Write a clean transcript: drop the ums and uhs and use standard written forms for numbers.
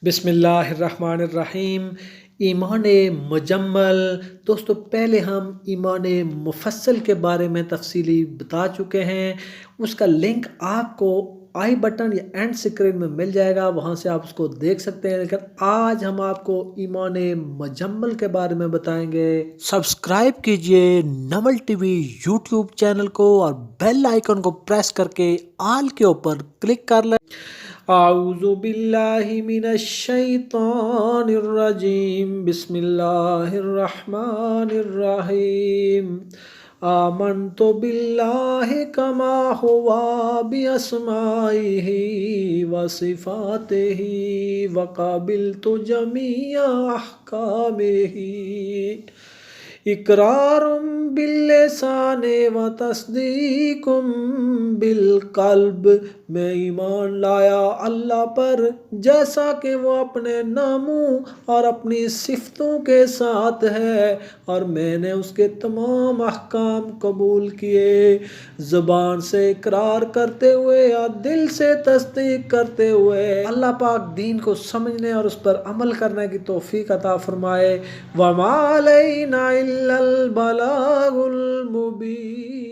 بسم اللہ الرحمن الرحیم۔ ایمان مجمل۔ دوستو پہلے ہم ایمان مفصل کے بارے میں تفصیلی بتا چکے ہیں، اس کا لنک آپ کو آئی بٹن یا اینڈ سکرین میں مل جائے گا، وہاں سے آپ اس کو دیکھ سکتے ہیں۔ لیکن آج ہم آپ کو ایمان مجمل کے بارے میں بتائیں گے۔ سبسکرائب کیجئے نول ٹی وی یوٹیوب چینل کو اور بیل آئیکن کو پریس کر کے آل کے اوپر کلک کر لیں۔ اعوذ باللہ من الشیطان الرجیم، بسم اللہ الرحمن الرحیم۔ آمنت باللہ کما ہوا باسمائہ وصفاتہ وقبلت جمیع احکامہ، اقرار باللسان و تصدیق بالقلب۔ میں ایمان لایا اللہ پر جیسا کہ وہ اپنے ناموں اور اپنی صفتوں کے ساتھ ہے، اور میں نے اس کے تمام احکام قبول کیے، زبان سے اقرار کرتے ہوئے اور دل سے تصدیق کرتے ہوئے۔ اللہ پاک دین کو سمجھنے اور اس پر عمل کرنے کی توفیق عطا فرمائے۔ وَمَا عَلَيْنَا إِلَّا الْبَلَاغُ الْمُبِينُ۔